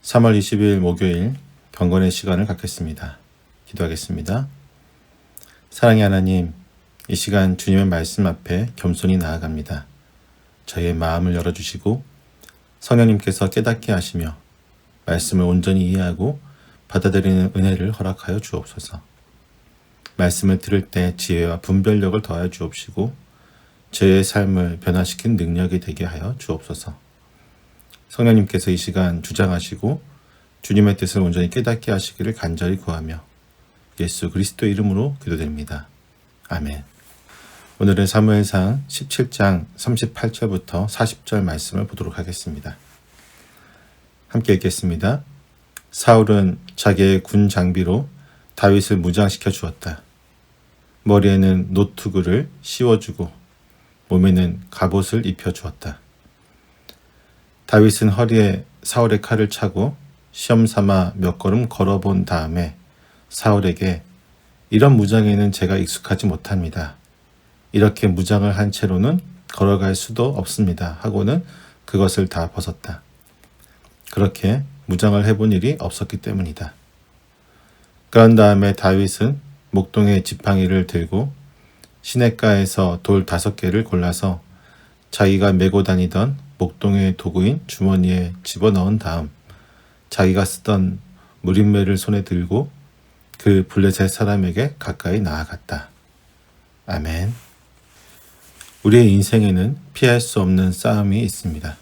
3월 20일 목요일 경건의 시간을 갖겠습니다. 기도하겠습니다. 사랑의 하나님, 이 시간 주님의 말씀 앞에 겸손히 나아갑니다. 저희의 마음을 열어주시고 성령님께서 깨닫게 하시며 말씀을 온전히 이해하고 받아들이는 은혜를 허락하여 주옵소서. 말씀을 들을 때 지혜와 분별력을 더하여 주옵시고 저의 삶을 변화시킨 능력이 되게 하여 주옵소서. 성령님께서 이 시간 주장하시고 주님의 뜻을 온전히 깨닫게 하시기를 간절히 구하며 예수 그리스도 이름으로 기도드립니다. 아멘. 오늘은 사무엘상 17장 38절부터 40절 말씀을 보도록 하겠습니다. 함께 읽겠습니다. 사울은 자기의 군 장비로 다윗을 무장시켜 주었다. 머리에는 노투구를 씌워주고 몸에는 갑옷을 입혀 주었다. 다윗은 허리에 사울의 칼을 차고 시험삼아 몇 걸음 걸어본 다음에 사울에게 이런 무장에는 제가 익숙하지 못합니다. 이렇게 무장을 한 채로는 걸어갈 수도 없습니다. 하고는 그것을 다 벗었다. 그렇게 무장을 해본 일이 없었기 때문이다. 그런 다음에 다윗은 목동의 지팡이를 들고 시냇가에서 돌 5개를 골라서 자기가 메고 다니던 목동의 도구인 주머니에 집어넣은 다음 자기가 쓰던 무림매를 손에 들고 그 블레셋 사람에게 가까이 나아갔다. 아멘. 우리의 인생에는 피할 수 없는 싸움이 있습니다.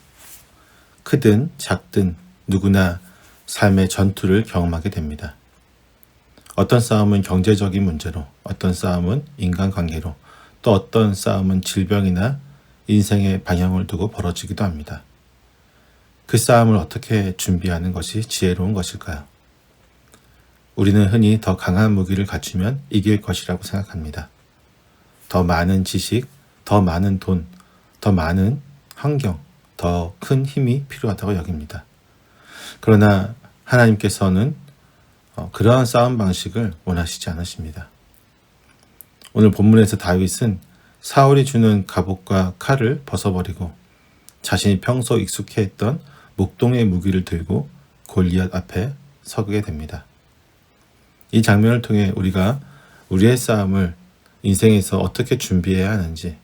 크든 작든 누구나 삶의 전투를 경험하게 됩니다. 어떤 싸움은 경제적인 문제로, 어떤 싸움은 인간관계로, 또 어떤 싸움은 질병이나 인생의 방향을 두고 벌어지기도 합니다. 그 싸움을 어떻게 준비하는 것이 지혜로운 것일까요? 우리는 흔히 더 강한 무기를 갖추면 이길 것이라고 생각합니다. 더 많은 지식, 더 많은 돈, 더 많은 환경, 더 큰 힘이 필요하다고 여깁니다. 그러나 하나님께서는 그러한 싸움 방식을 원하시지 않으십니다. 오늘 본문에서 다윗은 사울이 주는 갑옷과 칼을 벗어버리고 자신이 평소 익숙해했던 목동의 무기를 들고 골리앗 앞에 서게 됩니다. 이 장면을 통해 우리가 우리의 싸움을 인생에서 어떻게 준비해야 하는지,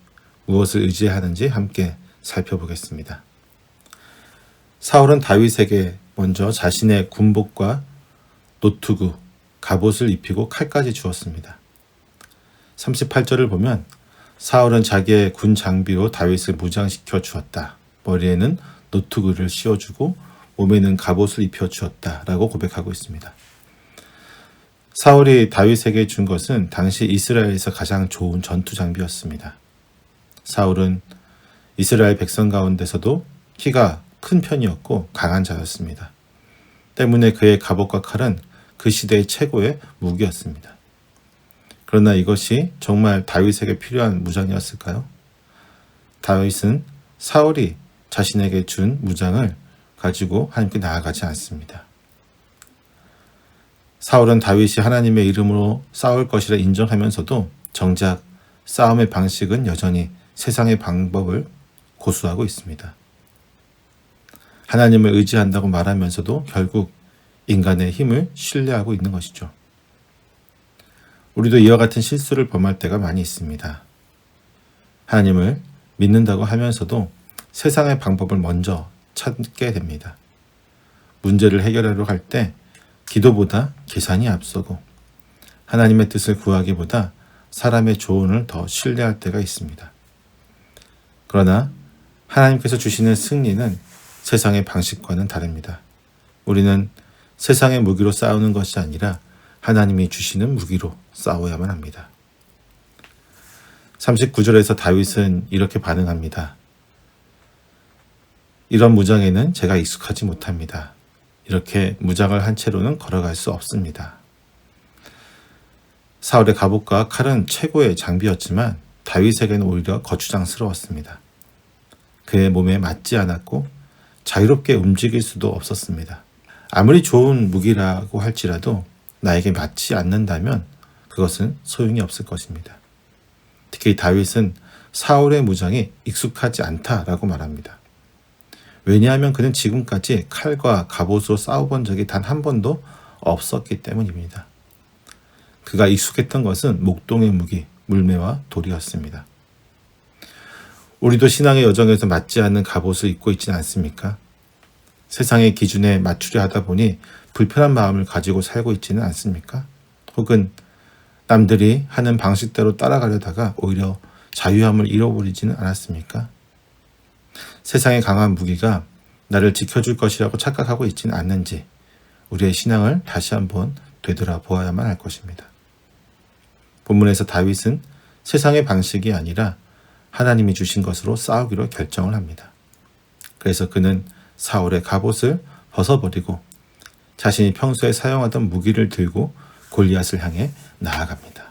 무엇을 의지해야 하는지 함께 살펴보겠습니다. 사울은 다윗에게 먼저 자신의 군복과 노투구, 갑옷을 입히고 칼까지 주었습니다. 38절을 보면 사울은 자기의 군 장비로 다윗을 무장시켜 주었다. 머리에는 노투구를 씌워주고 몸에는 갑옷을 입혀 주었다. 라고 고백하고 있습니다. 사울이 다윗에게 준 것은 당시 이스라엘에서 가장 좋은 전투 장비였습니다. 사울은 이스라엘 백성 가운데서도 키가 큰 편이었고 강한 자였습니다. 때문에 그의 갑옷과 칼은 그 시대의 최고의 무기였습니다. 그러나 이것이 정말 다윗에게 필요한 무장이었을까요? 다윗은 사울이 자신에게 준 무장을 가지고 하나님께 나아가지 않습니다. 사울은 다윗이 하나님의 이름으로 싸울 것이라 인정하면서도 정작 싸움의 방식은 여전히 세상의 방법을 고수하고 있습니다. 하나님을 의지한다고 말하면서도 결국 인간의 힘을 신뢰하고 있는 것이죠. 우리도 이와 같은 실수를 범할 때가 많이 있습니다. 하나님을 믿는다고 하면서도 세상의 방법을 먼저 찾게 됩니다. 문제를 해결하려 할 때 기도보다 계산이 앞서고 하나님의 뜻을 구하기보다 사람의 조언을 더 신뢰할 때가 있습니다. 그러나 하나님께서 주시는 승리는 세상의 방식과는 다릅니다. 우리는 세상의 무기로 싸우는 것이 아니라 하나님이 주시는 무기로 싸워야만 합니다. 39절에서 다윗은 이렇게 반응합니다. 이런 무장에는 제가 익숙하지 못합니다. 이렇게 무장을 한 채로는 걸어갈 수 없습니다. 사울의 갑옷과 칼은 최고의 장비였지만 다윗에게는 오히려 거추장스러웠습니다. 그의 몸에 맞지 않았고 자유롭게 움직일 수도 없었습니다. 아무리 좋은 무기라고 할지라도 나에게 맞지 않는다면 그것은 소용이 없을 것입니다. 특히 다윗은 사울의 무장이 익숙하지 않다라고 말합니다. 왜냐하면 그는 지금까지 칼과 갑옷으로 싸워본 적이 단 한 번도 없었기 때문입니다. 그가 익숙했던 것은 목동의 무기, 물매와 돌이었습니다. 우리도 신앙의 여정에서 맞지 않는 갑옷을 입고 있지는 않습니까? 세상의 기준에 맞추려 하다 보니 불편한 마음을 가지고 살고 있지는 않습니까? 혹은 남들이 하는 방식대로 따라가려다가 오히려 자유함을 잃어버리지는 않았습니까? 세상의 강한 무기가 나를 지켜줄 것이라고 착각하고 있지는 않는지 우리의 신앙을 다시 한번 되돌아보아야만 할 것입니다. 본문에서 다윗은 세상의 방식이 아니라 하나님이 주신 것으로 싸우기로 결정을 합니다. 그래서 그는 사울의 갑옷을 벗어버리고 자신이 평소에 사용하던 무기를 들고 골리앗을 향해 나아갑니다.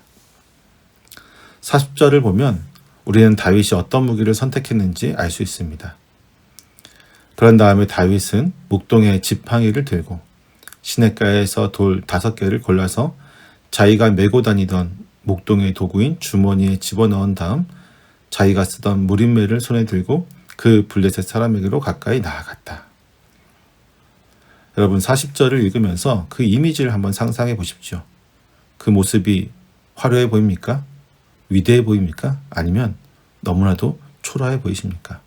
40절을 보면 우리는 다윗이 어떤 무기를 선택했는지 알 수 있습니다. 그런 다음에 다윗은 목동의 지팡이를 들고 시냇가에서 돌 5개를 골라서 자기가 메고 다니던 목동의 도구인 주머니에 집어넣은 다음 자기가 쓰던 무림매를 손에 들고 그 블레셋 사람에게로 가까이 나아갔다. 여러분 40절을 읽으면서 그 이미지를 한번 상상해 보십시오. 그 모습이 화려해 보입니까? 위대해 보입니까? 아니면 너무나도 초라해 보이십니까?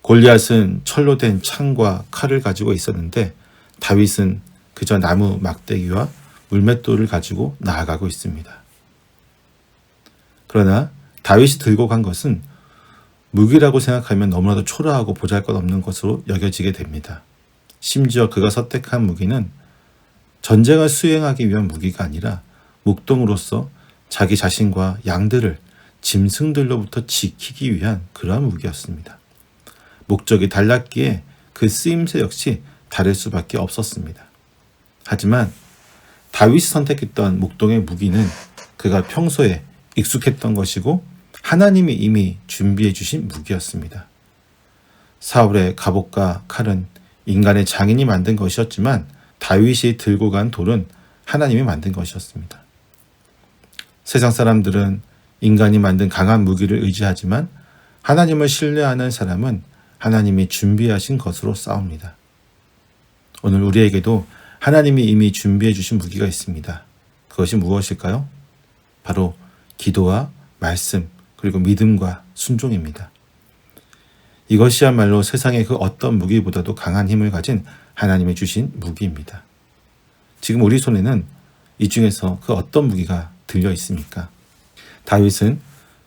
골리앗은 철로 된 창과 칼을 가지고 있었는데 다윗은 그저 나무 막대기와 물맷돌을 가지고 나아가고 있습니다. 그러나 다윗이 들고 간 것은 무기라고 생각하면 너무나도 초라하고 보잘것없는 것으로 여겨지게 됩니다. 심지어 그가 선택한 무기는 전쟁을 수행하기 위한 무기가 아니라 목동으로서 자기 자신과 양들을 짐승들로부터 지키기 위한 그러한 무기였습니다. 목적이 달랐기에 그 쓰임새 역시 다를 수밖에 없었습니다. 하지만 다윗이 선택했던 목동의 무기는 그가 평소에 익숙했던 것이고 하나님이 이미 준비해 주신 무기였습니다. 사울의 갑옷과 칼은 인간의 장인이 만든 것이었지만 다윗이 들고 간 돌은 하나님이 만든 것이었습니다. 세상 사람들은 인간이 만든 강한 무기를 의지하지만 하나님을 신뢰하는 사람은 하나님이 준비하신 것으로 싸웁니다. 오늘 우리에게도 하나님이 이미 준비해 주신 무기가 있습니다. 그것이 무엇일까요? 바로 기도와 말씀 그리고 믿음과 순종입니다. 이것이야말로 세상의 그 어떤 무기보다도 강한 힘을 가진 하나님이 주신 무기입니다. 지금 우리 손에는 이 중에서 그 어떤 무기가 들려 있습니까? 다윗은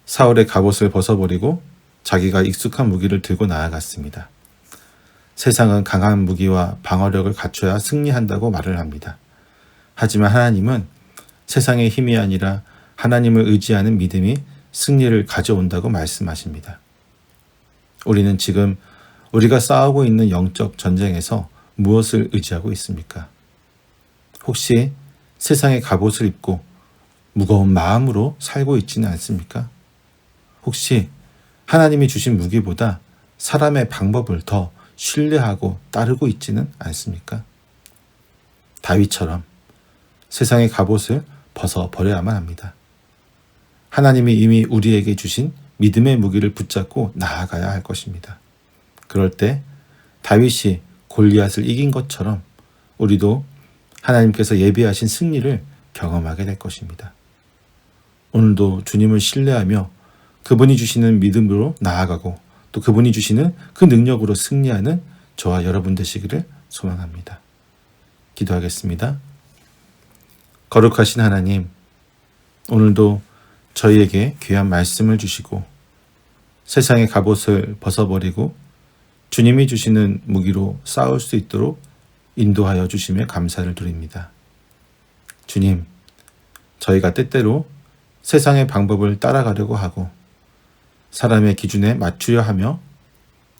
사울의 갑옷을 벗어버리고 자기가 익숙한 무기를 들고 나아갔습니다. 세상은 강한 무기와 방어력을 갖춰야 승리한다고 말을 합니다. 하지만 하나님은 세상의 힘이 아니라 하나님을 의지하는 믿음이 승리를 가져온다고 말씀하십니다. 우리는 지금 우리가 싸우고 있는 영적 전쟁에서 무엇을 의지하고 있습니까? 혹시 세상의 갑옷을 입고 무거운 마음으로 살고 있지는 않습니까? 혹시 하나님이 주신 무기보다 사람의 방법을 더 신뢰하고 따르고 있지는 않습니까? 다윗처럼 세상의 갑옷을 벗어버려야만 합니다. 하나님이 이미 우리에게 주신 믿음의 무기를 붙잡고 나아가야 할 것입니다. 그럴 때 다윗이 골리앗을 이긴 것처럼 우리도 하나님께서 예비하신 승리를 경험하게 될 것입니다. 오늘도 주님을 신뢰하며 그분이 주시는 믿음으로 나아가고 또 그분이 주시는 그 능력으로 승리하는 저와 여러분 되시기를 소망합니다. 기도하겠습니다. 거룩하신 하나님, 오늘도 저희에게 귀한 말씀을 주시고 세상의 갑옷을 벗어버리고 주님이 주시는 무기로 싸울 수 있도록 인도하여 주시며 감사를 드립니다. 주님, 저희가 때때로 세상의 방법을 따라가려고 하고 사람의 기준에 맞추려 하며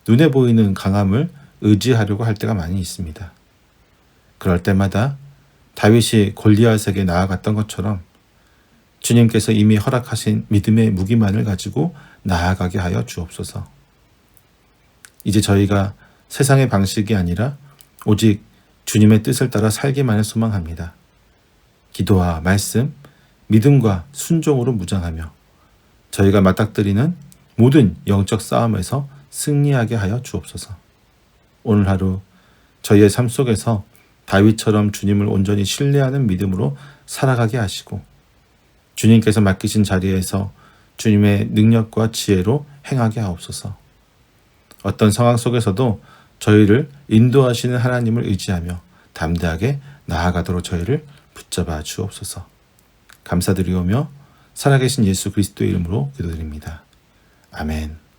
눈에 보이는 강함을 의지하려고 할 때가 많이 있습니다. 그럴 때마다 다윗이 골리앗에게 나아갔던 것처럼 주님께서 이미 허락하신 믿음의 무기만을 가지고 나아가게 하여 주옵소서. 이제 저희가 세상의 방식이 아니라 오직 주님의 뜻을 따라 살기만을 소망합니다. 기도와 말씀, 믿음과 순종으로 무장하며 저희가 맞닥뜨리는 모든 영적 싸움에서 승리하게 하여 주옵소서. 오늘 하루 저희의 삶 속에서 다윗처럼 주님을 온전히 신뢰하는 믿음으로 살아가게 하시고 주님께서 맡기신 자리에서 주님의 능력과 지혜로 행하게 하옵소서. 어떤 상황 속에서도 저희를 인도하시는 하나님을 의지하며 담대하게 나아가도록 저희를 붙잡아 주옵소서. 감사드리오며 살아계신 예수 그리스도의 이름으로 기도드립니다. 아멘.